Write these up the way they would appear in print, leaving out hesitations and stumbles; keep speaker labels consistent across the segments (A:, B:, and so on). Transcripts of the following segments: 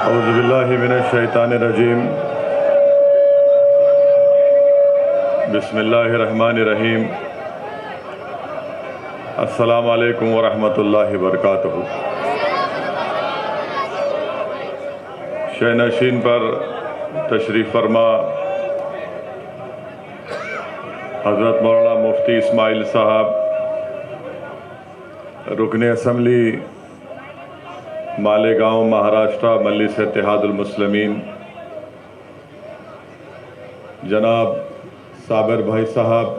A: औज़ुबिल्लाहि मिनश्शैतानिर्रजीम। बिस्मिल्लाहिर्रहमानिर्रहीम। अस्सलामु अलैकुम वरहमतुल्लाहि वबरकातुहू। शहनशीन पर तशरीफ़ फरमा हज़रत मौलाना मुफ्ती इस्माइल साहब, रुकन असम्बली मालेगांव महाराष्ट्र मजलिस इत्तेहादुल मुस्लिमीन, जनाब साबिर भाई साहब,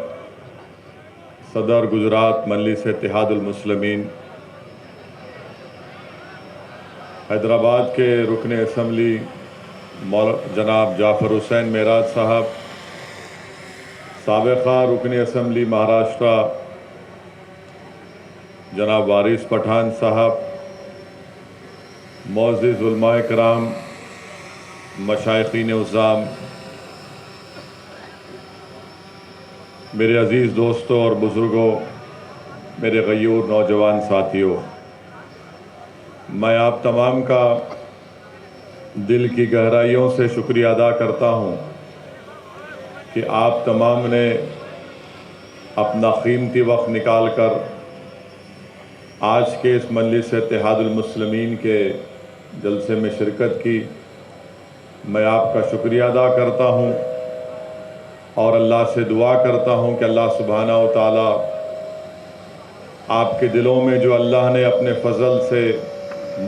A: सदर गुजरात मजलिस इत्तेहादुल मुस्लिमीन, हैदराबाद के रुकन असम्बली जनाब जाफ़र हुसैन मेराज साहब, साबिक़ा रुकन असम्बली महाराष्ट्र जनाब वारिस पठान साहब, मोअज़्ज़िज़ उलमाए किराम, मशाइख़ीन उज़्ज़ाम, मेरे अज़ीज़ दोस्तों और बुज़ुर्गों, मेरे ग़य्यूर नौजवान साथियों, मैं आप तमाम का दिल की गहराइयों से शुक्रिया अदा करता हूँ कि आप तमाम ने अपना कीमती वक्त निकाल कर आज के इस मजलिस इत्तेहादुल मुस्लिमीन के जलसे में शिरकत की। मैं आपका शुक्रिया अदा करता हूँ और अल्लाह से दुआ करता हूँ कि अल्लाह सुब्हाना व तआला आपके दिलों में जो अल्लाह ने अपने फ़ज़ल से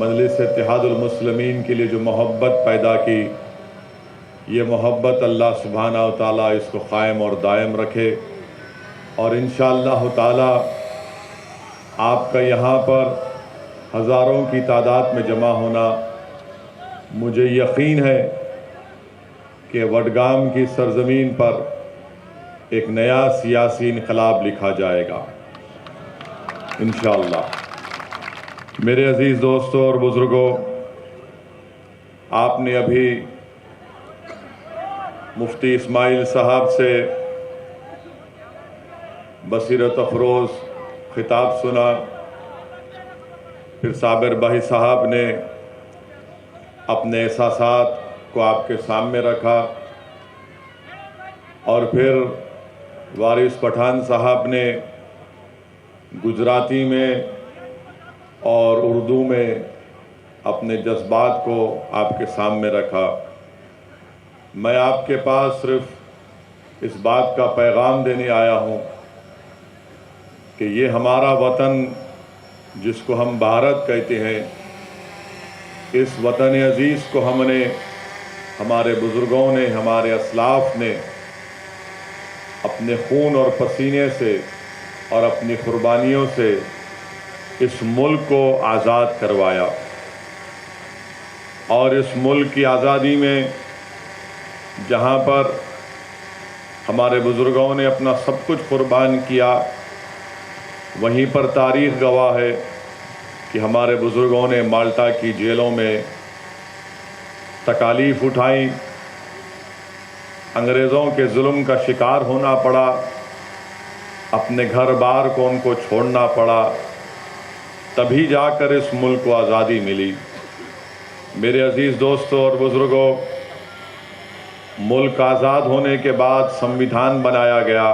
A: मजलिस इत्तेहादुल मुस्लिमीन के लिए जो मोहब्बत पैदा की, ये मोहब्बत अल्लाह सुब्हाना व तआला इसको क़ायम और दायम रखे। और इंशाअल्लाह ताला आपका यहाँ पर हज़ारों की तादाद में जमा होना, मुझे यकीन है कि वडगाम की सरज़मीन पर एक नया सियासी इनक़लाब लिखा जाएगा इंशाअल्लाह। मेरे अज़ीज़ दोस्तों और बुज़ुर्गों, आपने अभी मुफ्ती इस्माइल साहब से बसीरत अफरोज़ खिताब सुना, फिर साबिर भाई साहब ने अपने एहसासात को आपके सामने रखा और फिर वारिस पठान साहब ने गुजराती में और उर्दू में अपने जज्बात को आपके सामने रखा। मैं आपके पास सिर्फ इस बात का पैगाम देने आया हूँ कि ये हमारा वतन जिसको हम भारत कहते हैं, इस वतन अज़ीज़ को हमने, हमारे बुज़ुर्गों ने, हमारे असलाफ़ ने अपने खून और पसीने से और अपनी क़ुरबानियों से इस मुल्क को आज़ाद करवाया। और इस मुल्क की आज़ादी में जहाँ पर हमारे बुज़ुर्गों ने अपना सब कुछ क़ुरबान किया, वहीं पर तारीख़ गवाह है कि हमारे बुज़ुर्गों ने माल्टा की जेलों में तकालीफ़ उठाई, अंग्रेज़ों के जुल्म का शिकार होना पड़ा, अपने घर बार को उनको छोड़ना पड़ा, तभी जाकर इस मुल्क को आज़ादी मिली। मेरे अज़ीज़ दोस्तों और बुज़ुर्गों, मुल्क आज़ाद होने के बाद संविधान बनाया गया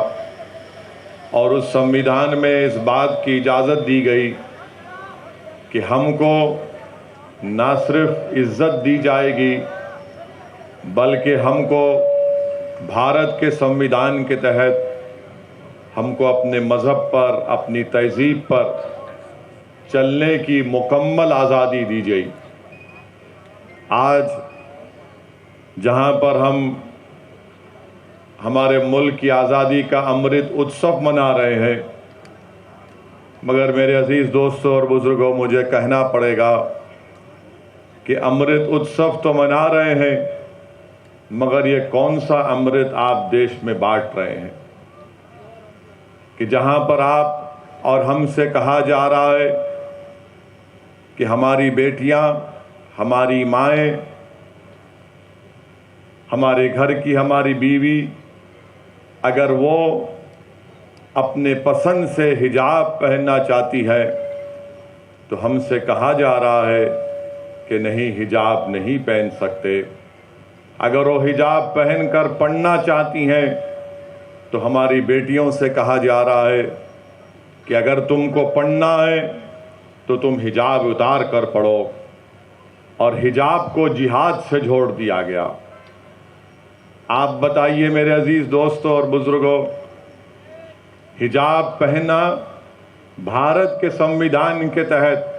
A: और उस संविधान में इस बात की इजाज़त दी गई कि हमको ना सिर्फ इज़्ज़त दी जाएगी बल्कि हमको भारत के संविधान के तहत हमको अपने मज़हब पर, अपनी तहज़ीब पर चलने की मुकम्मल आज़ादी दी गई। आज जहाँ पर हम हमारे मुल्क की आज़ादी का अमृत उत्सव मना रहे हैं, मगर मेरे अज़ीज़ दोस्तों और बुज़ुर्गों, मुझे कहना पड़ेगा कि अमृत उत्सव तो मना रहे हैं, मगर ये कौन सा अमृत आप देश में बांट रहे हैं कि जहाँ पर आप और हमसे कहा जा रहा है कि हमारी बेटियाँ, हमारी माएँ, हमारे घर की हमारी बीवी, अगर वो अपने पसंद से हिजाब पहनना चाहती है तो हमसे कहा जा रहा है कि नहीं हिजाब नहीं पहन सकते। अगर वो हिजाब पहनकर पढ़ना चाहती हैं तो हमारी बेटियों से कहा जा रहा है कि अगर तुमको पढ़ना है तो तुम हिजाब उतार कर पढ़ो, और हिजाब को जिहाद से जोड़ दिया गया। आप बताइए मेरे अजीज दोस्तों और बुजुर्गों, हिजाब पहनना भारत के संविधान के तहत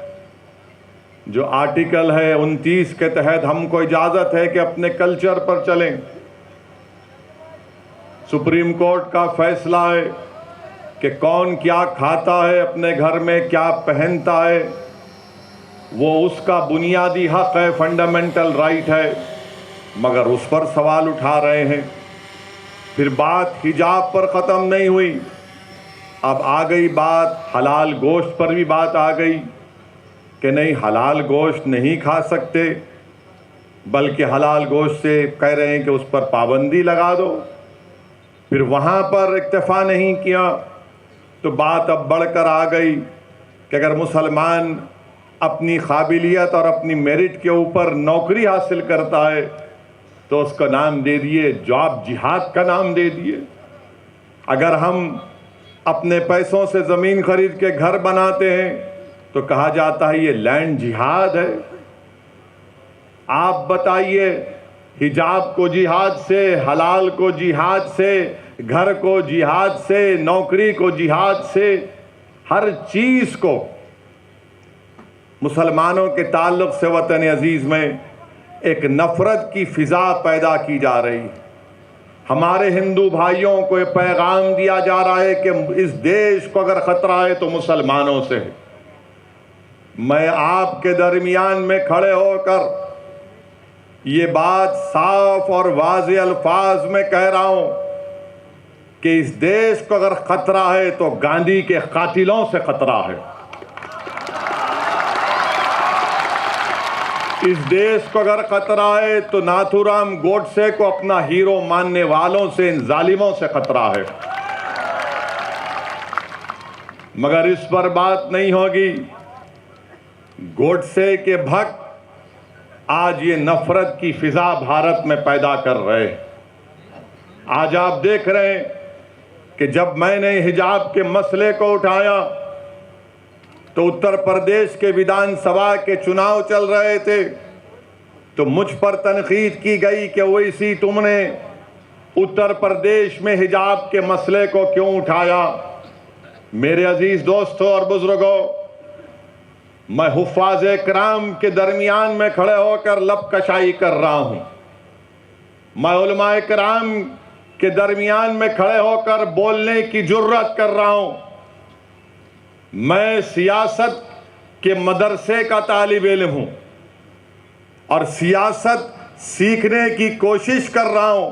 A: जो आर्टिकल है 29 के तहत हमको इजाजत है कि अपने कल्चर पर चलें। सुप्रीम कोर्ट का फैसला है कि कौन क्या खाता है, अपने घर में क्या पहनता है, वो उसका बुनियादी हक है, फंडामेंटल राइट है, मगर उस पर सवाल उठा रहे हैं। फिर बात हिजाब पर ख़त्म नहीं हुई, अब आ गई बात हलाल गोश्त पर भी बात आ गई कि नहीं हलाल गोश्त नहीं खा सकते, बल्कि हलाल गोश्त से कह रहे हैं कि उस पर पाबंदी लगा दो। फिर वहाँ पर इक्तफा नहीं किया तो बात अब बढ़कर आ गई कि अगर मुसलमान अपनी काबिलियत और अपनी मेरिट के ऊपर नौकरी हासिल करता है तो उसका नाम दे दिए जॉब जिहाद का नाम दे दिए। अगर हम अपने पैसों से ज़मीन खरीद के घर बनाते हैं तो कहा जाता है ये लैंड जिहाद है। आप बताइए, हिजाब को जिहाद से, हलाल को जिहाद से, घर को जिहाद से, नौकरी को जिहाद से, हर चीज़ को मुसलमानों के ताल्लुक़ से वतन अजीज़ में एक नफ़रत की फ़िज़ा पैदा की जा रही है। हमारे हिंदू भाइयों को ये पैगाम दिया जा रहा है कि इस देश को अगर ख़तरा है तो मुसलमानों से है। मैं आपके दरमियान में खड़े होकर ये बात साफ और वाज़े अल्फाज में कह रहा हूँ कि इस देश को अगर ख़तरा है तो गांधी के कातिलों से ख़तरा है। इस देश को अगर खतरा है तो नाथूराम गोडसे को अपना हीरो मानने वालों से, इन जालिमों से खतरा है। मगर इस पर बात नहीं होगी। गोडसे के भक्त आज ये नफरत की फिजा भारत में पैदा कर रहे हैं। आज आप देख रहे हैं कि जब मैंने हिजाब के मसले को उठाया तो उत्तर प्रदेश के विधानसभा के चुनाव चल रहे थे, तो मुझ पर तनकीद की गई कि वैसी तुमने उत्तर प्रदेश में हिजाब के मसले को क्यों उठाया। मेरे अजीज दोस्तों और बुजुर्गों, मैं हुफ़ाज़ किराम के दरमियान में खड़े होकर लब कशाई कर रहा हूं। मैं उलमाए किराम के दरमियान में खड़े होकर बोलने की जुर्रत कर रहा हूं। मैं सियासत के मदरसे का तालिब इल्म हूं और सियासत सीखने की कोशिश कर रहा हूं,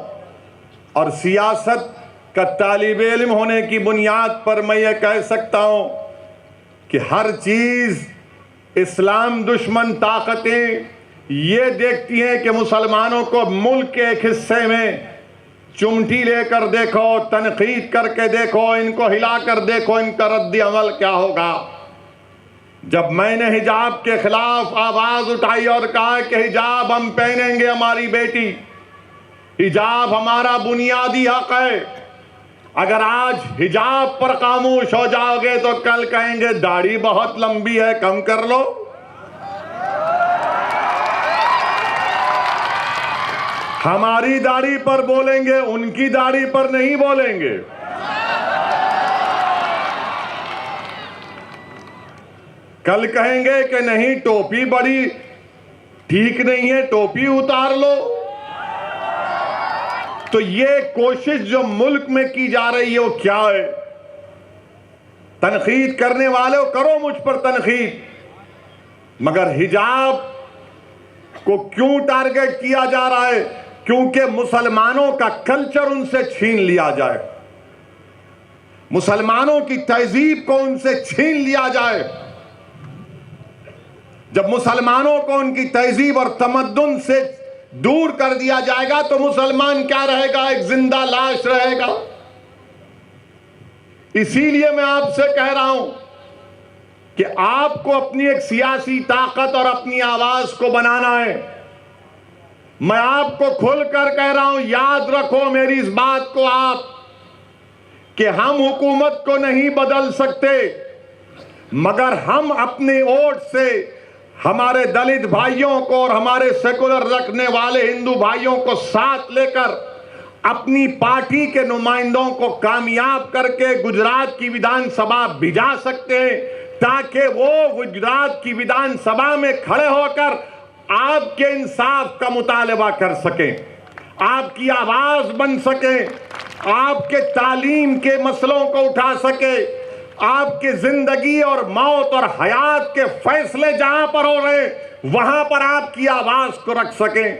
A: और सियासत का तालिब इल्म होने की बुनियाद पर मैं ये कह सकता हूं कि हर चीज़ इस्लाम दुश्मन ताकतें ये देखती हैं कि मुसलमानों को मुल्क के एक हिस्से में चुमटी लेकर देखो, तनकीद करके देखो, इनको हिलाकर देखो, इनका रद्द अमल क्या होगा। जब मैंने हिजाब के खिलाफ आवाज़ उठाई और कहा कि हिजाब हम पहनेंगे, हमारी बेटी, हिजाब हमारा बुनियादी हक है, अगर आज हिजाब पर खामोश हो जाओगे तो कल कहेंगे दाढ़ी बहुत लंबी है, कम कर लो। हमारी दाढ़ी पर बोलेंगे, उनकी दाढ़ी पर नहीं बोलेंगे। कल कहेंगे कि नहीं टोपी बड़ी ठीक नहीं है, टोपी उतार लो। तो ये कोशिश जो मुल्क में की जा रही है वो क्या है? तनकीद करने वालों करो मुझ पर तनकीद, मगर हिजाब को क्यों टारगेट किया जा रहा है? क्योंकि मुसलमानों का कल्चर उनसे छीन लिया जाए, मुसलमानों की तहजीब को उनसे छीन लिया जाए। जब मुसलमानों को उनकी तहजीब और तमद्दुन से दूर कर दिया जाएगा तो मुसलमान क्या रहेगा? एक जिंदा लाश रहेगा। इसीलिए मैं आपसे कह रहा हूं कि आपको अपनी एक सियासी ताकत और अपनी आवाज को बनाना है। मैं आपको खुलकर कह रहा हूं, याद रखो मेरी इस बात को आप, कि हम हुकूमत को नहीं बदल सकते, मगर हम अपने वोट से हमारे दलित भाइयों को और हमारे सेकुलर रखने वाले हिंदू भाइयों को साथ लेकर अपनी पार्टी के नुमाइंदों को कामयाब करके गुजरात की विधानसभा भिजा सकते हैं, ताकि वो गुजरात की विधानसभा में खड़े होकर आपके इंसाफ का मुतालबा कर सकें, आपकी आवाज बन सके, आपके तालीम के मसलों को उठा सके, आपकी जिंदगी और मौत और हयात के फैसले जहां पर हो रहे वहां पर आपकी आवाज को रख सकें।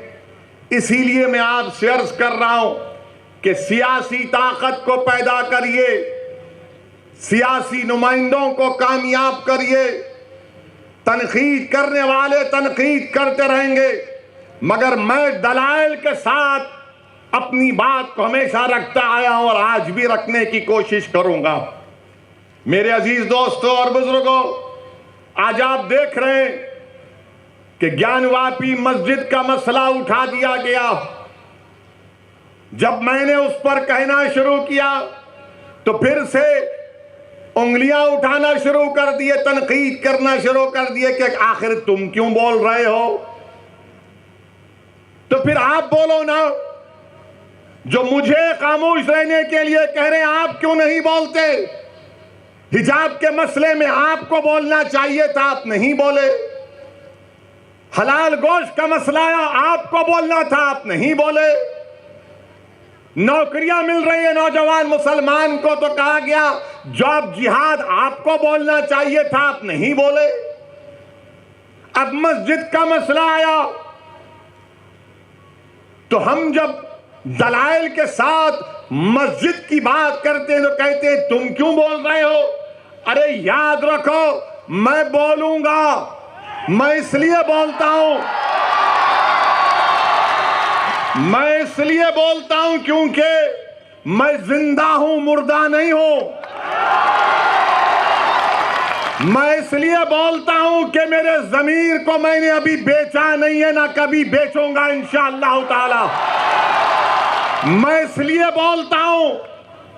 A: इसीलिए मैं आपसे अर्ज कर रहा हूं कि सियासी ताकत को पैदा करिए, सियासी नुमाइंदों को कामयाब करिए। तनकीद करने वाले तनकीद करते रहेंगे, मगर मैं दलाइल के साथ अपनी बात को हमेशा रखता आया हूं और आज भी रखने की कोशिश करूंगा। मेरे अजीज दोस्तों और बुजुर्गों, आज आप देख रहे हैं कि ज्ञानवापी मस्जिद का मसला उठा दिया गया। जब मैंने उस पर कहना शुरू किया तो फिर से उंगलियां उठाना शुरू कर दिए, तनकीद करना शुरू कर दिए कि आखिर तुम क्यों बोल रहे हो। तो फिर आप बोलो ना, जो मुझे खामोश रहने के लिए कह रहे हैं, आप क्यों नहीं बोलते? हिजाब के मसले में आपको बोलना चाहिए था, आप नहीं बोले। हलाल गोश्त का मसला आया, आपको बोलना था, आप नहीं बोले। नौकरियां मिल रही है नौजवान मुसलमान को तो कहा गया जॉब जिहाद, आपको बोलना चाहिए था, आप नहीं बोले। अब मस्जिद का मसला आया तो हम जब दलाइल के साथ मस्जिद की बात करते हैं तो कहते हैं तुम क्यों बोल रहे हो। अरे याद रखो, मैं बोलूंगा, मैं इसलिए बोलता हूं, मैं इसलिए बोलता हूं क्योंकि मैं जिंदा हूं, मुर्दा नहीं हूं। मैं इसलिए बोलता हूं कि मेरे ज़मीर को मैंने अभी बेचा नहीं है, ना कभी बेचूंगा इंशाअल्लाह ताला। मैं इसलिए बोलता हूं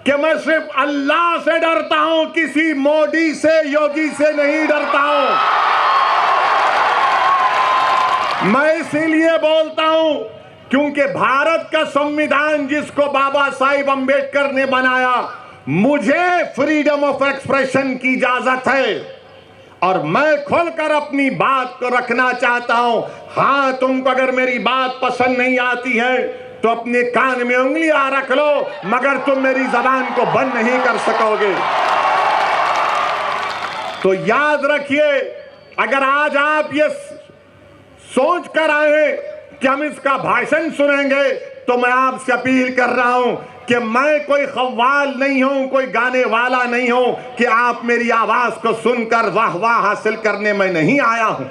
A: कि मैं सिर्फ अल्लाह से डरता हूं, किसी मोदी से, योगी से नहीं डरता हूं। मैं इसीलिए बोलता हूं क्योंकि भारत का संविधान जिसको बाबा साहिब अंबेडकर ने बनाया, मुझे फ्रीडम ऑफ एक्सप्रेशन की इजाजत है और मैं खुलकर अपनी बात को रखना चाहता हूं। हां, तुमको अगर मेरी बात पसंद नहीं आती है तो अपने कान में उंगलियां रख लो, मगर तुम मेरी जबान को बंद नहीं कर सकोगे। तो याद रखिए, अगर आज आप ये सोच कर आए कि हम इसका भाषण सुनेंगे, तो मैं आपसे अपील कर रहा हूं कि मैं कोई खव्वाल नहीं हूं, कोई गाने वाला नहीं हूं कि आप मेरी आवाज को सुनकर वाह वाह हासिल करने में नहीं आया हूं।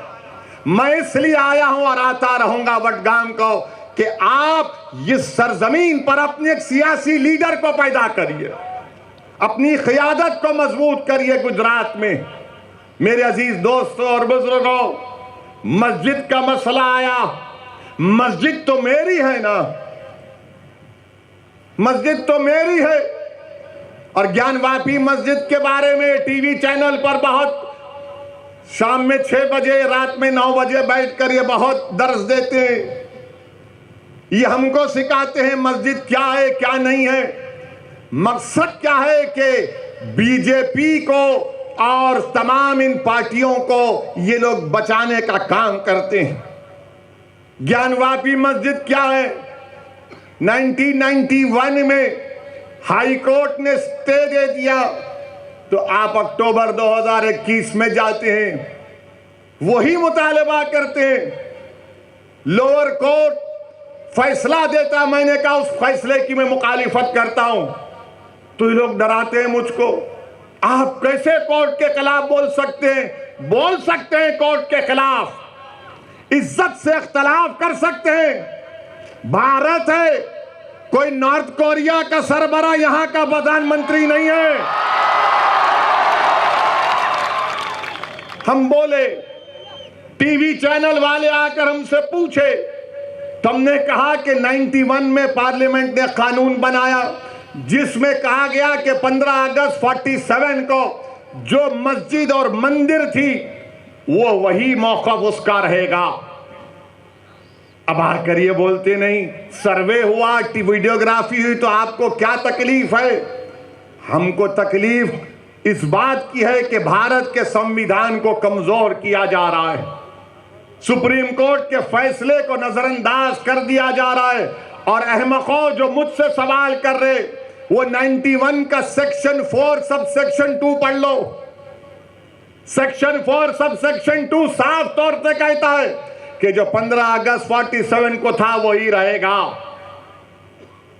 A: मैं इसलिए आया हूं और आता रहूंगा वडगाम को कि आप इस सरजमीन पर अपने एक सियासी लीडर को पैदा करिए, अपनी क़ियादत को मजबूत करिए गुजरात में। मेरे अजीज दोस्तों और बुजुर्गों, मस्जिद का मसला आया, मस्जिद तो मेरी है ना, मस्जिद तो मेरी है। और ज्ञानवापी मस्जिद के बारे में टीवी चैनल पर बहुत शाम में 6 बजे, रात में 9 बजे बैठकर ये बहुत दर्स देते हैं, ये हमको सिखाते हैं मस्जिद क्या है क्या नहीं है। मकसद क्या है कि बीजेपी को और तमाम इन पार्टियों को ये लोग बचाने का काम करते हैं। ज्ञानवापी मस्जिद क्या है? 1991 में हाई कोर्ट ने स्टे दे दिया, तो आप अक्टूबर 2021 में जाते हैं, वही मुतालबा करते हैं। लोअर कोर्ट फैसला देता, मैंने कहा उस फैसले की मैं मुखालिफत करता हूं, तो ये लोग डराते हैं मुझको। आप कैसे कोर्ट के खिलाफ बोल सकते हैं? बोल सकते हैं कोर्ट के खिलाफ, इज्जत से इख्तलाफ कर सकते हैं। भारत है, कोई नॉर्थ कोरिया का सरबरा यहां का प्रधानमंत्री नहीं है। हम बोले, टीवी चैनल वाले आकर हमसे पूछे, तुमने कहा कि 91 में पार्लियामेंट ने कानून बनाया जिसमें कहा गया कि 15 अगस्त 47 को जो मस्जिद और मंदिर थी वो वही मौक़िफ़ उसका रहेगा। अब आकर ये बोलते नहीं, सर्वे हुआ, वीडियोग्राफी हुई, तो आपको क्या तकलीफ है? हमको तकलीफ इस बात की है कि भारत के संविधान को कमजोर किया जा रहा है, सुप्रीम कोर्ट के फैसले को नजरअंदाज कर दिया जा रहा है। और अहमकों जो मुझसे सवाल कर रहे, वो 91 का सेक्शन 4 सब सेक्शन 2 पढ़ लो। सेक्शन 4 सब सेक्शन 2 साफ तौर से कहता है कि जो 15 अगस्त 47 को था वही रहेगा।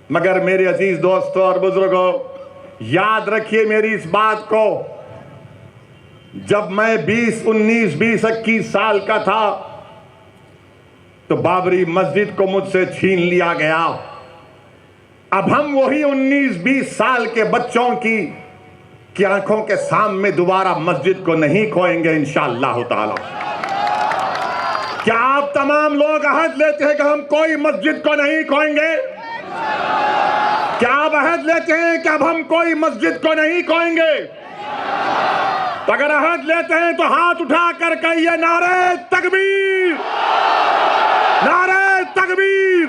A: मगर मेरे अजीज दोस्तों और बुजुर्गों, याद रखिए मेरी इस बात को, जब मैं 21 साल का था तो बाबरी मस्जिद को मुझसे छीन लिया गया। अब हम वही 19-20 साल के बच्चों की आंखों के सामने दोबारा मस्जिद को नहीं खोएंगे इंशाअल्लाह ताला। क्या आप तमाम लोग अहद लेते हैं कि हम कोई मस्जिद को नहीं खोएंगे? क्या आप अहद लेते हैं कि अब हम कोई मस्जिद को नहीं खोएंगे? तो अगर अहद लेते हैं तो हाथ उठा कर कहिए, नारे तकबीर, नारे तकबीर।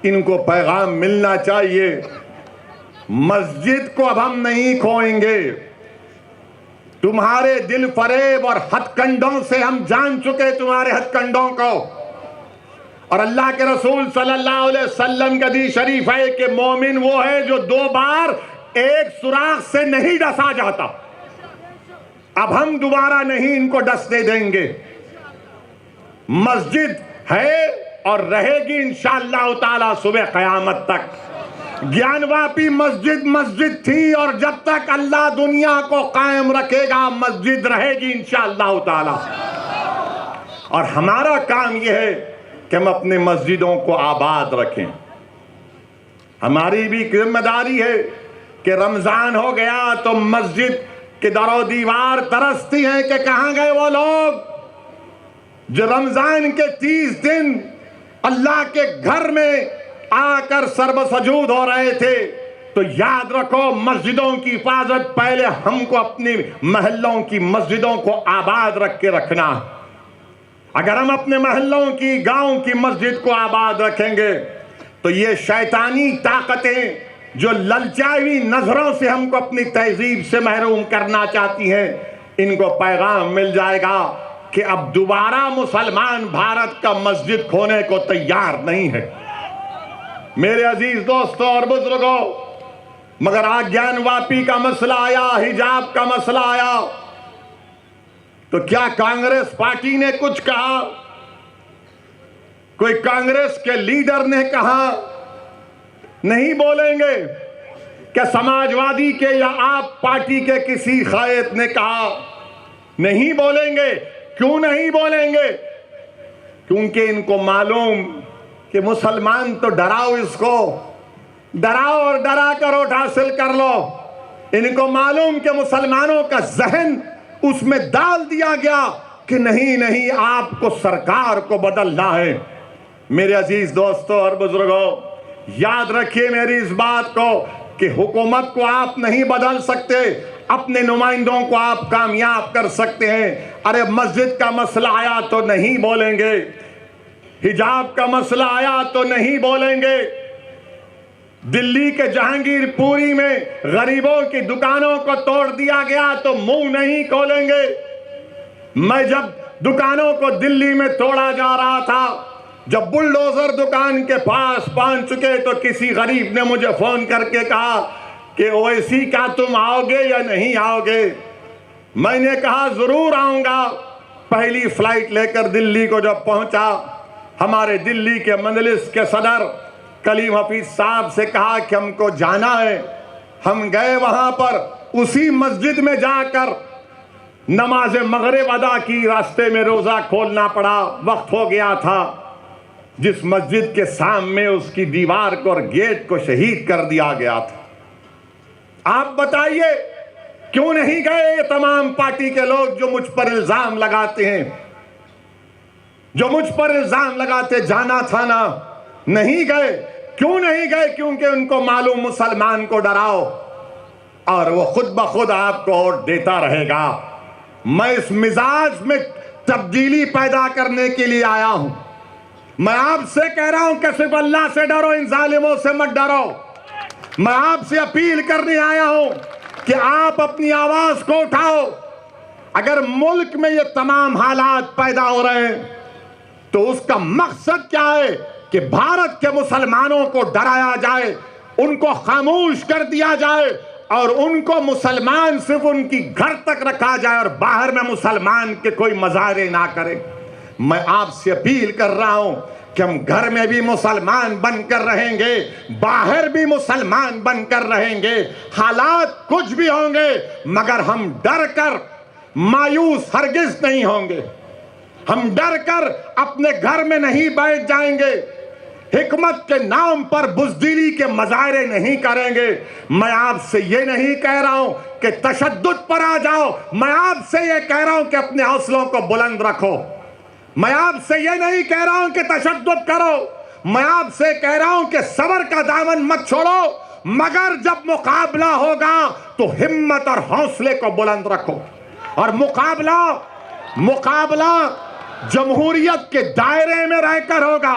A: इनको पैगाम मिलना चाहिए, मस्जिद को अब हम नहीं खोएंगे। तुम्हारे दिल फरेब और हथकंडों से हम जान चुके तुम्हारे हथकंडों को। और अल्लाह के रसूल सल्लल्लाहु अलैहि वसल्लम का हदीस शरीफ है कि मोमिन वो है जो 2 बार एक सुराख से नहीं डसा जाता। अब हम दोबारा नहीं इनको डसने देंगे। मस्जिद है और रहेगी इंशाअल्लाह ताला सुबह क़यामत तक। ज्ञानवापी मस्जिद मस्जिद थी और जब तक अल्लाह दुनिया को कायम रखेगा मस्जिद रहेगी इंशाअल्लाह ताला। और हमारा काम यह है कि हम अपने मस्जिदों को आबाद रखें। हमारी भी जिम्मेदारी है कि रमजान हो गया तो मस्जिद के दरो दीवार तरसती हैं कि कहां गए वो लोग जो रमजान के 30 दिन अल्लाह के घर में आकर सर्वसजूद हो रहे थे। तो याद रखो, मस्जिदों की हिफाजत पहले हमको अपनी महल्लों की मस्जिदों को आबाद रख के रखना। अगर हम अपने महल्लों की, गांव की मस्जिद को आबाद रखेंगे तो ये शैतानी ताकतें जो ललचाई हुई नजरों से हमको अपनी तहजीब से महरूम करना चाहती हैं, इनको पैगाम मिल जाएगा कि अब दोबारा मुसलमान भारत का मस्जिद खोने को तैयार नहीं है। मेरे अजीज दोस्तों और बुजुर्गों, मगर ज्ञानवापी का मसला आया, हिजाब का मसला आया, तो क्या कांग्रेस पार्टी ने कुछ कहा? कोई कांग्रेस के लीडर ने कहा? नहीं बोलेंगे। क्या समाजवादी के या आप पार्टी के किसी कायद ने कहा? नहीं बोलेंगे। क्यों नहीं बोलेंगे? क्योंकि इनको मालूम कि मुसलमान तो डराओ, इसको डराओ और डरा कर वोट हासिल कर लो। इनको मालूम कि मुसलमानों का जहन उसमें डाल दिया गया कि नहीं नहीं, आपको सरकार को बदलना है। मेरे अजीज दोस्तों और बुजुर्गों, याद रखिए मेरी इस बात को कि हुकूमत को आप नहीं बदल सकते, अपने नुमाइंदों को आप कामयाब कर सकते हैं। अरे मस्जिद का मसला आया तो नहीं बोलेंगे, हिजाब का मसला आया तो नहीं बोलेंगे, दिल्ली के जहांगीरपुरी में गरीबों की दुकानों को तोड़ दिया गया तो मुंह नहीं खोलेंगे। मैं जब दुकानों को दिल्ली में तोड़ा जा रहा था, जब बुलडोजर दुकान के पास पहुंच चुके तो किसी गरीब ने मुझे फोन करके कहा कि ओवैसी क्या तुम आओगे या नहीं आओगे? मैंने कहा जरूर आऊंगा। पहली फ्लाइट लेकर दिल्ली को जब पहुंचा, हमारे दिल्ली के मजलिस के सदर कलीम हफीज साहब से कहा कि हमको जाना है। हम गए वहां पर, उसी मस्जिद में जाकर नमाज मगरिब अदा की, रास्ते में रोजा खोलना पड़ा, वक्त हो गया था। जिस मस्जिद के सामने उसकी दीवार को और गेट को शहीद कर दिया गया था। आप बताइए क्यों नहीं गए ये तमाम पार्टी के लोग जो मुझ पर इल्जाम लगाते हैं, जो मुझ पर इल्जाम लगाते जाना था ना, नहीं गए। क्यों नहीं गए? क्योंकि उनको मालूम मुसलमान को डराओ और वो खुद ब खुद आपको वोट देता रहेगा। मैं इस मिजाज में तब्दीली पैदा करने के लिए आया हूं। मैं आपसे कह रहा हूं कि सिर्फ अल्लाह से डरो, इन जालिमों से मत डरो। मैं आपसे अपील करने आया हूं कि आप अपनी आवाज को उठाओ। अगर मुल्क में ये तमाम हालात पैदा हो रहे हैं तो उसका मकसद क्या है कि भारत के मुसलमानों को डराया जाए, उनको खामोश कर दिया जाए और उनको मुसलमान सिर्फ उनकी घर तक रखा जाए और बाहर में मुसलमान के कोई मजारे ना करें। मैं आपसे अपील कर रहा हूं कि हम घर में भी मुसलमान बनकर रहेंगे, बाहर भी मुसलमान बनकर रहेंगे। हालात कुछ भी होंगे मगर हम डर कर मायूस हरगिज नहीं होंगे। हम डर कर अपने घर में नहीं बैठ जाएंगे। हिकमत के नाम पर बुज़दिली के मज़ारे नहीं करेंगे। मैं आपसे ये नहीं कह रहा हूं कि तशद्दुद पर आ जाओ। मैं आपसे ये कह रहा हूं कि अपने हौसलों को बुलंद रखो। मैं आपसे ये नहीं कह रहा हूं कि तशद्दुद करो। मैं आपसे कह रहा हूं कि सब्र का दामन मत छोड़ो, मगर जब मुकाबला होगा तो हिम्मत और हौसले को बुलंद रखो। और मुकाबला जमहूरियत के दायरे में रहकर होगा।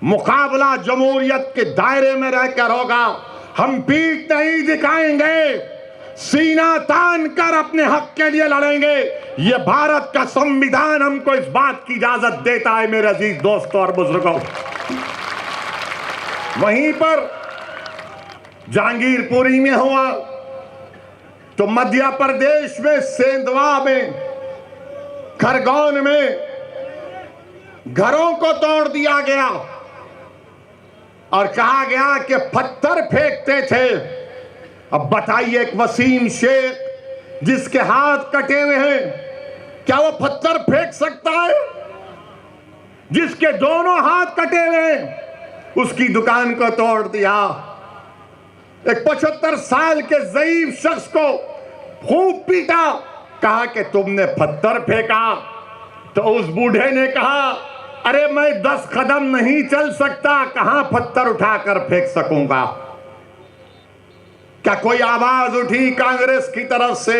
A: मुकाबला जमहूरियत के दायरे में रहकर होगा। हम पीठ नहीं दिखाएंगे, सीना तान कर अपने हक के लिए लड़ेंगे। ये भारत का संविधान हमको इस बात की इजाजत देता है मेरे अजीज दोस्तों और बुजुर्गों। वहीं पर जहांगीरपुरी में हुआ तो मध्य प्रदेश में सेंधवा में, खरगोन में घरों को तोड़ दिया गया और कहा गया कि पत्थर फेंकते थे। अब बताइए, एक वसीम शेख जिसके हाथ कटे हुए हैं, क्या वो पत्थर फेंक सकता है? जिसके दोनों हाथ कटे हुए हैं उसकी दुकान को तोड़ दिया। एक 75 साल के ज़ईफ शख्स को खूब पीटा, कहा कि तुमने पत्थर फेंका। तो उस बूढ़े ने कहा, अरे मैं 10 कदम नहीं चल सकता, कहां पत्थर उठाकर फेंक सकूंगा। क्या कोई आवाज उठी कांग्रेस की तरफ से?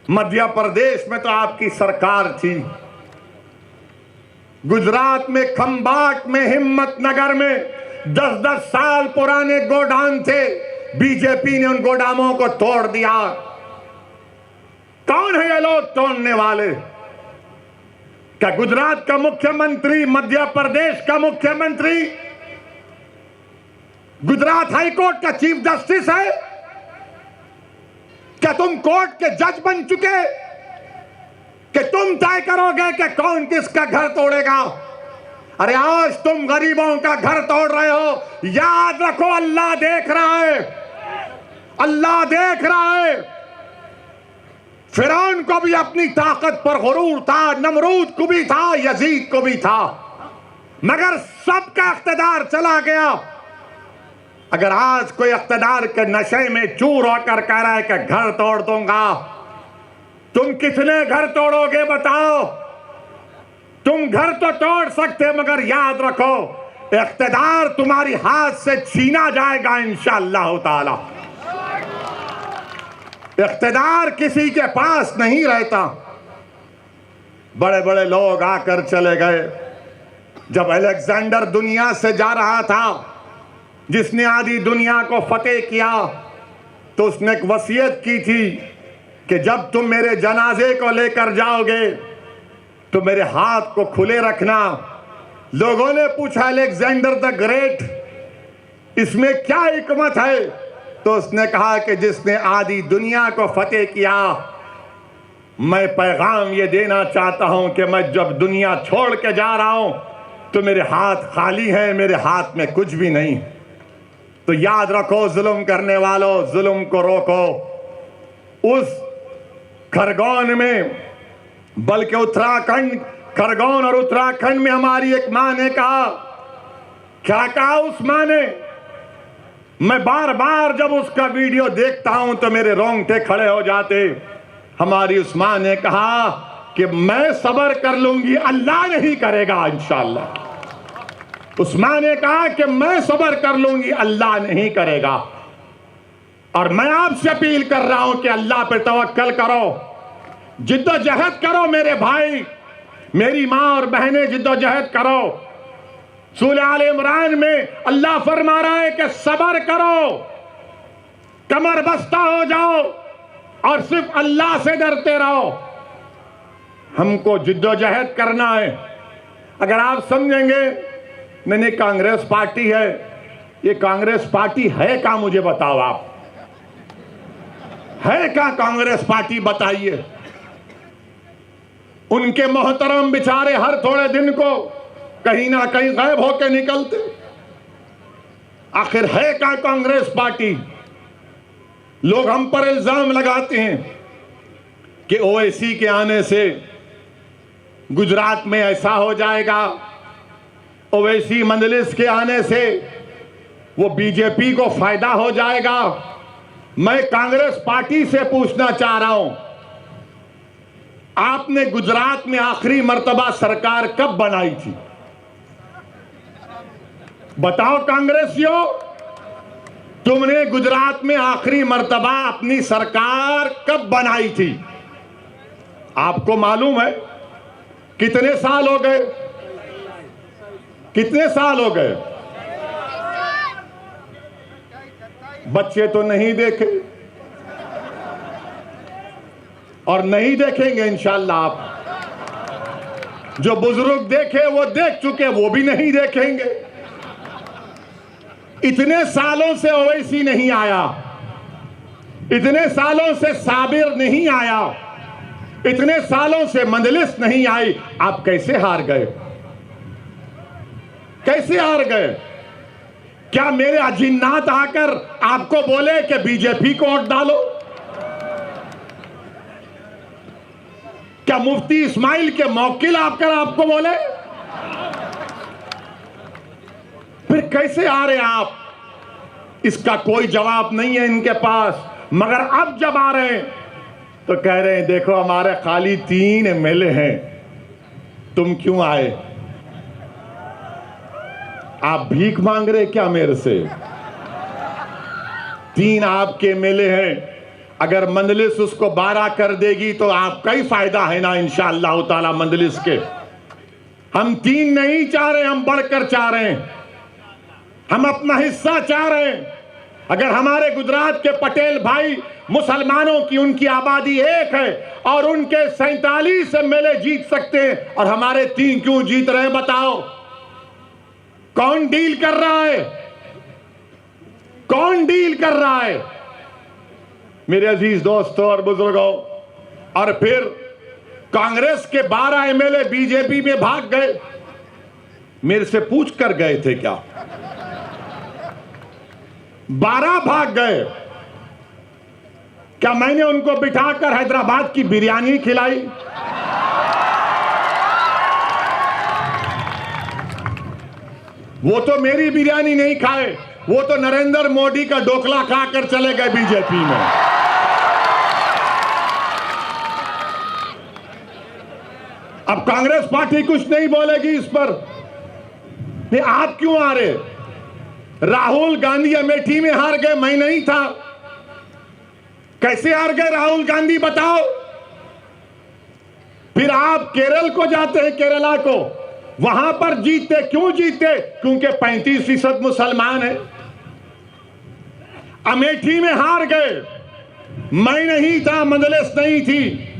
A: मध्य प्रदेश में तो आपकी सरकार थी, गुजरात में खंबाट में, हिम्मतनगर में 10-10 साल पुराने गोडाउन थे, बीजेपी ने उन गोदामों को तोड़ दिया। कौन है ये लोग तोड़ने वाले? क्या गुजरात का मुख्यमंत्री, मध्य प्रदेश का मुख्यमंत्री, गुजरात हाईकोर्ट का चीफ जस्टिस है? क्या तुम कोर्ट के जज बन चुके कि तुम तय करोगे कि कौन किसका घर तोड़ेगा? अरे आज तुम गरीबों का घर तोड़ रहे हो, याद रखो अल्लाह देख रहा है, अल्लाह देख रहा है। फिरौन को भी अपनी ताकत पर गुरूर था, नमरूद को भी था, यजीद को भी था, मगर सबका इख्तिदार चला गया। अगर आज कोई इख्तिदार के नशे में चूर होकर कह रहा है कि घर तोड़ दूंगा, तुम कितने घर तोड़ोगे बताओ? तुम घर तो तोड़ सकते, मगर याद रखो इख्तिदार तुम्हारी हाथ से छीना जाएगा इंशाअल्लाह ताला। इख्तिदार किसी के पास नहीं रहता। बड़े बड़े लोग आकर चले गए। जब अलेक्जेंडर दुनिया से जा रहा था, जिसने आधी दुनिया को फतेह किया, तो उसने एक वसीयत की थी कि जब तुम मेरे जनाजे को लेकर जाओगे तो मेरे हाथ को खुले रखना। लोगों ने पूछा, अलेक्जेंडर द ग्रेट, इसमें क्या हिकमत है? तो उसने कहा कि जिसने आधी दुनिया को फतेह किया, मैं पैगाम ये देना चाहता हूं कि मैं जब दुनिया छोड़ के जा रहा हूं तो मेरे हाथ खाली हैं, मेरे हाथ में कुछ भी नहीं। तो याद रखो, जुल्म करने वालों, जुल्म को रोको। उस खरगोन में, बल्कि उत्तराखंड, खरगोन और उत्तराखंड में हमारी एक मां ने कहा, क्या कहा उस मां ने? मैं बार बार जब उसका वीडियो देखता हूं तो मेरे रोंगटे खड़े हो जाते। हमारी उस मां ने कहा कि मैं सब्र कर लूंगी, अल्लाह नहीं करेगा इंशाअल्लाह। उस मां ने कहा कि मैं सब्र कर लूंगी, अल्लाह नहीं करेगा। और मैं आपसे अपील कर रहा हूं कि अल्लाह पर तवक्कल करो, जिद्दोजहद करो मेरे भाई, मेरी मां और बहनें, जिद्दोजहद करो। सूरह आल इमरान में अल्लाह फरमा रहा है कि सब्र करो, कमर बस्ता हो जाओ और सिर्फ अल्लाह से डरते रहो। हमको जिद्दोजहद करना है। अगर आप समझेंगे नहीं कांग्रेस पार्टी है, ये कांग्रेस पार्टी है क्या? मुझे बताओ, आप है क्या कांग्रेस पार्टी? बताइए। उनके मोहतरम बेचारे हर थोड़े दिन को कहीं ना कहीं गायब होकर निकलते। आखिर है क्या कांग्रेस पार्टी? लोग हम पर इल्जाम लगाते हैं कि ओवैसी के आने से गुजरात में ऐसा हो जाएगा, ओवैसी मंजलिस के आने से वो बीजेपी को फायदा हो जाएगा। मैं कांग्रेस पार्टी से पूछना चाह रहा हूं, आपने गुजरात में आखिरी मर्तबा सरकार कब बनाई थी? बताओ कांग्रेसियों, तुमने गुजरात में आखिरी मर्तबा अपनी सरकार कब बनाई थी? आपको मालूम है? कितने साल हो गए? कितने साल हो गए? बच्चे तो नहीं देखे और नहीं देखेंगे इंशाअल्लाह। आप जो बुजुर्ग देखे वो देख चुके, वो भी नहीं देखेंगे। इतने सालों से ओवैसी नहीं आया, इतने सालों से साबिर नहीं आया, इतने सालों से मंजलिस नहीं आई। आप कैसे हार गए? कैसे हार गए? क्या मेरे अजिन्नात आकर आपको बोले कि बीजेपी को वोट डालो? क्या मुफ्ती इस्माइल के मौकिल आकर आपको बोले? फिर कैसे आ रहे आप? इसका कोई जवाब नहीं है इनके पास। मगर अब जब आ रहे हैं तो कह रहे हैं देखो हमारे खाली 3 एमएलए हैं, तुम क्यों आए? आप भीख मांग रहे क्या मेरे से? 3 आपके एमएलए हैं, अगर मंजलिस उसको 12 कर देगी तो आपका ही फायदा है ना इंशाअल्लाह ताला मंजलिस के। हम 3 नहीं चाह रहे, हम बढ़कर चाह रहे हैं, हम अपना हिस्सा चाह रहे हैं। अगर हमारे गुजरात के पटेल भाई मुसलमानों की उनकी आबादी 1 है और उनके 47 एमएलए जीत सकते हैं और हमारे 3 क्यों जीत रहे हैं? बताओ कौन डील कर रहा है? कौन डील कर रहा है? मेरे अजीज दोस्तों और बुजुर्गों, और फिर कांग्रेस के 12 एमएलए बीजेपी में भाग गए। मेरे से पूछ कर गए थे क्या? 12 भाग गए। क्या मैंने उनको बिठाकर हैदराबाद की बिरयानी खिलाई? वो तो मेरी बिरयानी नहीं खाए, वो तो नरेंद्र मोदी का ढोकला खाकर चले गए बीजेपी में। अब कांग्रेस पार्टी कुछ नहीं बोलेगी इस पर। नहीं, आप क्यों आ रहे? राहुल गांधी अमेठी में हार गए, मैं नहीं था। कैसे हार गए राहुल गांधी बताओ? फिर आप केरल को जाते हैं, केरला को, वहां पर जीतते। क्यों जीतते? क्योंकि 35% मुसलमान है। अमेठी में हार गए, मैं नहीं था, मंजलिस नहीं थी।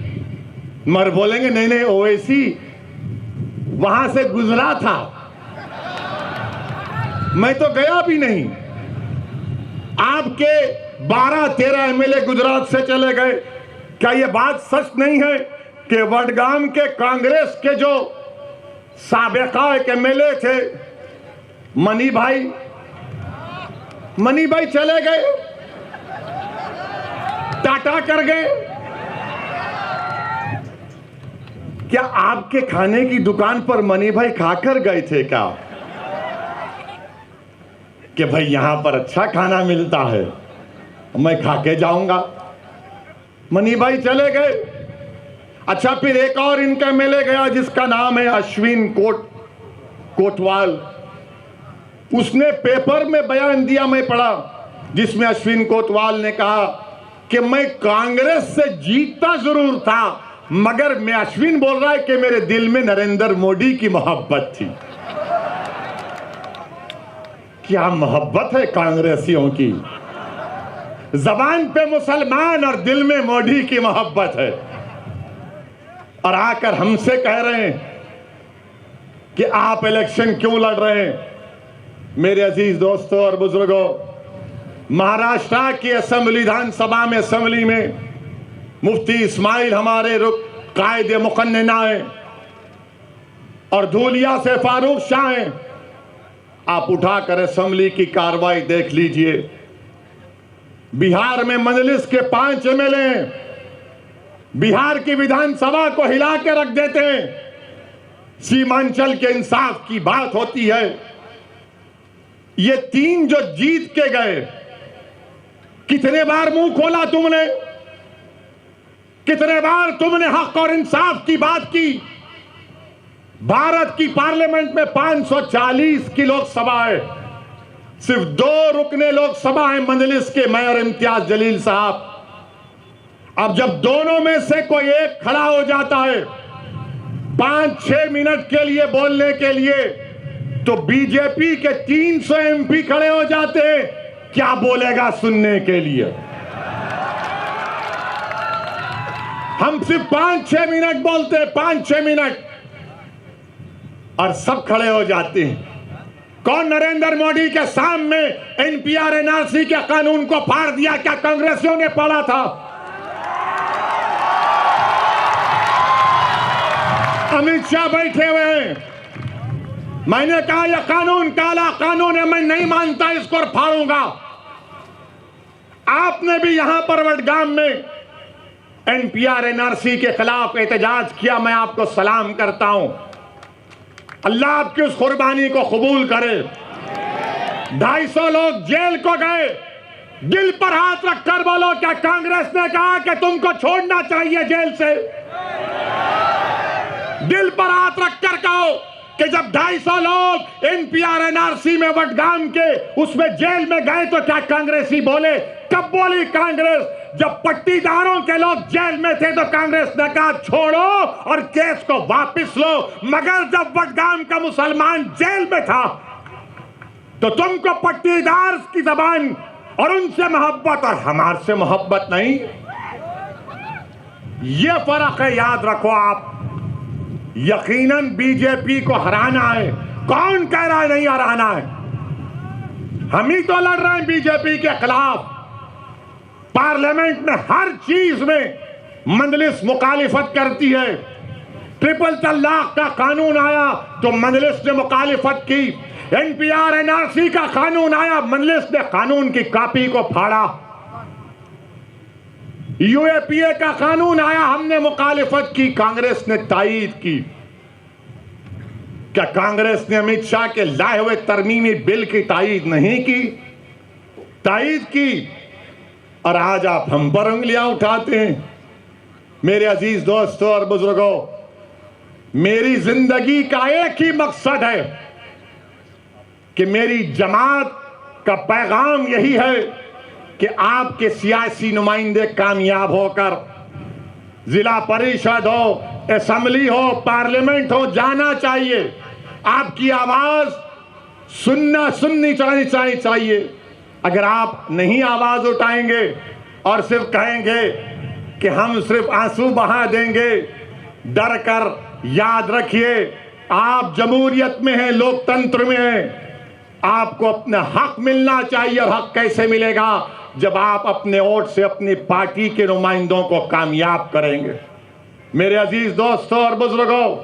A: मगर बोलेंगे नहीं नहीं ओवैसी वहां से गुजरा था, मैं तो गया भी नहीं। आपके 12-13 एमएलए गुजरात से चले गए। क्या यह बात सच नहीं है कि वडगाम के कांग्रेस के जो साबिका एमएलए थे मनी भाई चले गए, टाटा कर गए? क्या आपके खाने की दुकान पर मनी भाई खाकर गए थे क्या?
B: कि भाई यहां पर अच्छा खाना मिलता है, मैं खा के जाऊंगा। मनी भाई चले गए। अच्छा, फिर एक और इनका एमएलए गया जिसका नाम है अश्विन कोटवाल। उसने पेपर में बयान दिया, मैं पढ़ा, जिसमें अश्विन कोतवाल ने कहा कि मैं कांग्रेस से जीतता जरूर था, मगर मैं, अश्विन बोल रहा है कि मेरे दिल में नरेंद्र मोदी की मोहब्बत थी। क्या मोहब्बत है कांग्रेसियों की, जबान पे मुसलमान और दिल में मोदी की मोहब्बत है, और आकर हमसे कह रहे हैं कि आप इलेक्शन क्यों लड़ रहे हैं। मेरे अजीज दोस्तों और बुजुर्गों, महाराष्ट्र की असेंबली, विधानसभा में, असेंबली में मुफ्ती इस्माइल हमारे कायदे मुकन्नना है, और धूलिया से फारूक शाह हैं। आप उठाकर असेंबली की कार्रवाई देख लीजिए। बिहार में मजलिस के 5 एमएलए हैं, बिहार की विधानसभा को हिला के रख देते हैं। सीमांचल के इंसाफ की बात होती है। ये 3 जो जीत के गए, कितने बार मुंह खोला तुमने, कितने बार तुमने हक और इंसाफ की बात की। भारत की पार्लियामेंट में 540 की लोकसभा है, सिर्फ 2 रुकने लोकसभा है मजलिस के, मैं और इम्तियाज जलील साहब। अब जब दोनों में से कोई एक खड़ा हो जाता है 5-6 मिनट के लिए बोलने के लिए, तो बीजेपी के 300 एमपी खड़े हो जाते हैं, क्या बोलेगा सुनने के लिए। हम सिर्फ 5-6 मिनट बोलते हैं, 5-6 मिनट, और सब खड़े हो जाते हैं। कौन नरेंद्र मोदी के सामने एनपीआर एनआरसी के कानून को फाड़ दिया, क्या कांग्रेसियों ने पढ़ा था? अमित शाह बैठे हुए हैं। मैंने कहा यह कानून काला कानून है, मैं नहीं मानता इसको और फाड़ूंगा। आपने भी यहां पर वडगाम में एनपीआर एनआरसी के खिलाफ एहतजाज किया, मैं आपको सलाम करता हूं। अल्लाह आपकी उस कुर्बानी को कबूल करे। 250 लोग जेल को गए। दिल पर हाथ रखकर बोलो, क्या कांग्रेस ने कहा कि तुमको छोड़ना चाहिए जेल से? दिल पर हाथ रखकर कहो कि जब 250 लोग एनपीआर एनआरसी में वडगाम के उसमें जेल में गए तो क्या कांग्रेसी बोले? कब बोली कांग्रेस? जब पट्टीदारों के लोग जेल में थे तो कांग्रेस ने कहा छोड़ो और केस को वापस लो, मगर जब वडगाम का मुसलमान जेल में था तो तुमको पट्टीदार की जबान और उनसे मोहब्बत और हमारे से मोहब्बत नहीं। ये फर्क है, याद रखो आप। यकीनन बीजेपी को हराना है। कौन कह रहा है नहीं हराना है? हम ही तो लड़ रहे हैं बीजेपी के खिलाफ। पार्लियामेंट में हर चीज में मजलिस मुखालिफत करती है। ट्रिपल तलाक का कानून आया तो मजलिस ने मुखालिफत की। एनपीआर एनआरसी का कानून आया, मजलिस ने कानून की कॉपी को फाड़ा। यूएपीए का कानून आया, हमने मुखालिफत की, कांग्रेस ने तायीद की। क्या कांग्रेस ने अमित शाह के लाए हुए तरमीमी बिल की तायीद नहीं की? तायीद की। और आज आप हम पर उंगलियां उठाते हैं। मेरे अजीज दोस्तों और बुजुर्गों, मेरी जिंदगी का एक ही मकसद है कि मेरी जमात का पैगाम यही है कि आपके सियासी नुमाइंदे कामयाब होकर जिला परिषद हो, असेंबली हो, पार्लियामेंट हो, जाना चाहिए। आपकी आवाज सुननी चाहिए। अगर आप नहीं आवाज उठाएंगे और सिर्फ कहेंगे कि हम सिर्फ आंसू बहा देंगे, डर कर, याद रखिए आप जमहूरियत में हैं, लोकतंत्र में हैं। आपको अपना हक मिलना चाहिए। और हक कैसे मिलेगा? जब आप अपने वोट से अपनी पार्टी के नुमाइंदों को कामयाब करेंगे। मेरे अजीज दोस्तों और बुजुर्गों,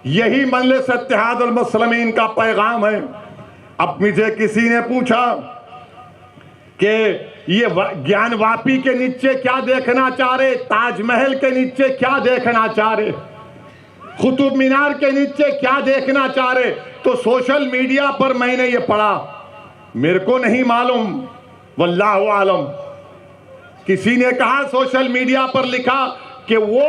B: यही मजलिस इत्तेहादुल मुस्लिमीन का पैगाम है। अब मुझे किसी ने पूछा कि ये ज्ञानवापी के नीचे क्या देखना चाह रहे, ताजमहल के नीचे क्या देखना चाह रहे, कुतुब मीनार के नीचे क्या देखना चाह रहे? तो सोशल मीडिया पर मैंने ये पढ़ा मेरे को नहीं मालूम, वल्लाहु आलम। किसी ने कहा, सोशल मीडिया पर लिखा कि वो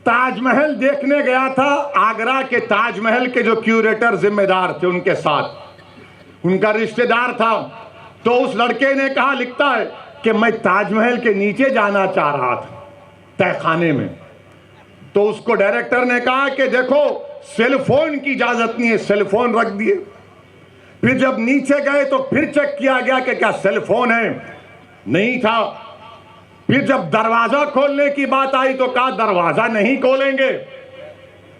B: ताजमहल देखने गया था, आगरा के ताजमहल के जो क्यूरेटर जिम्मेदार थे उनके साथ, उनका रिश्तेदार था। तो उस लड़के ने कहा, लिखता है कि मैं ताजमहल के नीचे जाना चाह रहा था, तहखाने में। तो उसको डायरेक्टर ने कहा कि देखो सेल फोन की इजाजत नहीं है, सेल फोन रख दिए। फिर जब नीचे गए तो फिर चेक किया गया कि क्या सेल फोन है, नहीं था। फिर जब दरवाजा खोलने की बात आई तो कहा दरवाजा नहीं खोलेंगे,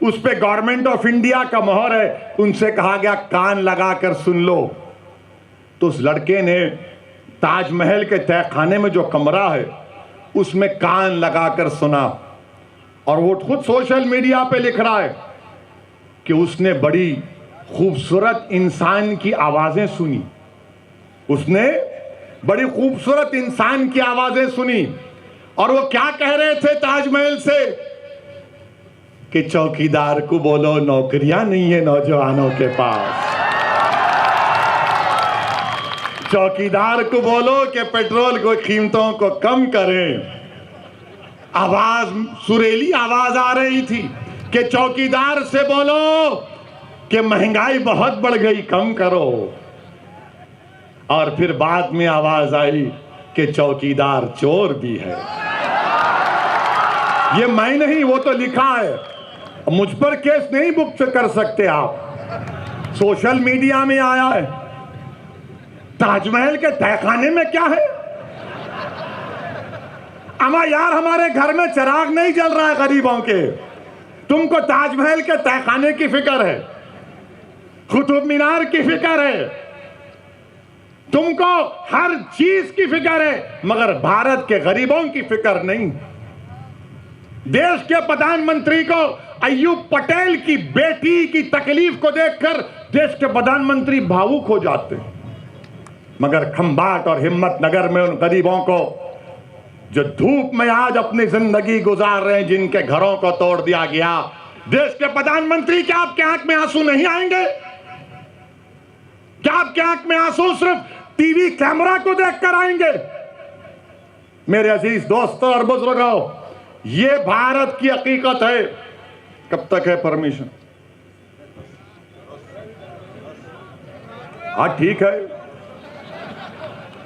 B: उस पे गवर्नमेंट ऑफ इंडिया का मोहर है। उनसे कहा गया कान लगाकर सुन लो। तो उस लड़के ने ताजमहल के तहखाने में जो कमरा है उसमें कान लगाकर सुना, और वो खुद सोशल मीडिया पे लिख रहा है कि उसने बड़ी खूबसूरत इंसान की आवाजें सुनी, उसने बड़ी खूबसूरत इंसान की आवाजें सुनी। और वो क्या कह रहे थे ताजमहल से कि चौकीदार को बोलो नौकरियां नहीं है नौजवानों के पास, चौकीदार को बोलो कि पेट्रोल को कीमतों को कम करें। आवाज, सुरीली आवाज आ रही थी कि चौकीदार से बोलो कि महंगाई बहुत बढ़ गई, कम करो। और फिर बाद में आवाज आई कि चौकीदार चोर भी है। ये मैं नहीं, वो तो लिखा है, मुझ पर केस नहीं बुक कर सकते आप, सोशल मीडिया में आया है। ताजमहल के तहखाने में क्या है? अमा यार, हमारे घर में चिराग नहीं जल रहा है गरीबों के, तुमको ताजमहल के तहखाने की फिक्र है, कुतुब मीनार की फिक्र है, तुमको हर चीज की फिक्र है, मगर भारत के गरीबों की फिक्र नहीं। देश के प्रधानमंत्री को अय्यूब पटेल की बेटी की तकलीफ को देखकर देश के प्रधानमंत्री भावुक हो जाते हैं, मगर खंबाट और हिम्मत नगर में उन गरीबों को जो धूप में आज अपनी जिंदगी गुजार रहे हैं, जिनके घरों को तोड़ दिया गया, देश के प्रधानमंत्री, क्या आपके आंख में आंसू नहीं आएंगे? क्या आपके आंख में आंसू सिर्फ टीवी कैमरा को देखकर आएंगे? मेरे अजीज दोस्तों और बुजुर्गों, ये भारत की हकीकत है। कब तक है परमिशन? हाँ ठीक है,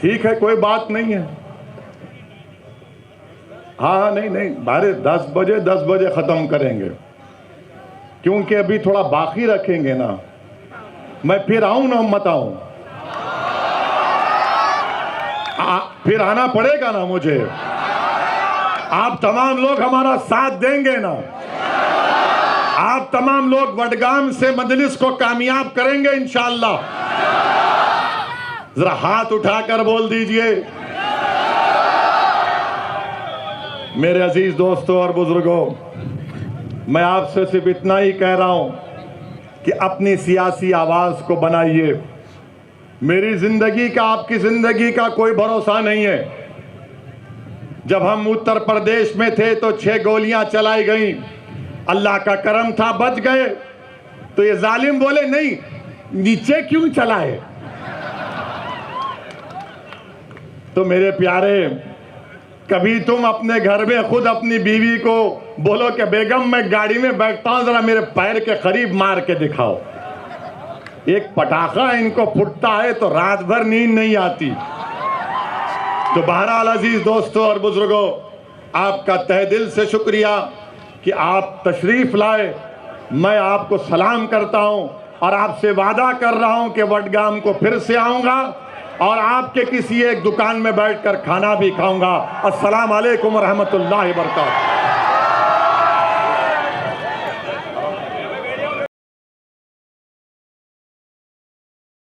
B: ठीक है, कोई बात नहीं है। हाँ नहीं नहीं, 10 बजे खत्म करेंगे, क्योंकि अभी थोड़ा बाकी रखेंगे ना। मैं फिर आऊं ना, मत आऊं, फिर आना पड़ेगा ना मुझे। आप तमाम लोग हमारा साथ देंगे ना? आप तमाम लोग वडगाम से मजलिस को कामयाब करेंगे इंशाअल्लाह? जरा हाथ उठाकर बोल दीजिए। मेरे अजीज दोस्तों और बुजुर्गों, मैं आपसे सिर्फ इतना ही कह रहा हूं कि अपनी सियासी आवाज को बनाइए। मेरी जिंदगी का, आपकी जिंदगी का कोई भरोसा नहीं है। जब हम उत्तर प्रदेश में थे तो 6 गोलियां चलाई गई, अल्लाह का करम था बच गए। तो ये जालिम बोले नहीं, नीचे क्यों चलाए? तो मेरे प्यारे, कभी तुम अपने घर में खुद अपनी बीवी को बोलो कि बेगम मैं गाड़ी में बैठता हूं, जरा मेरे पैर के करीब मार के दिखाओ। एक पटाखा इनको फुटता है तो रात भर नींद नहीं आती। तो बहरहाल अजीज दोस्तों और बुजुर्गों, आपका तहे दिल से शुक्रिया कि आप तशरीफ लाए। मैं आपको सलाम करता हूं और आपसे वादा कर रहा हूं कि वडगाम को फिर से आऊंगा और आपके किसी एक दुकान में बैठकर खाना भी खाऊंगा। अस्सलाम वालेकुम रहमतुल्लाहि व बरकातहू।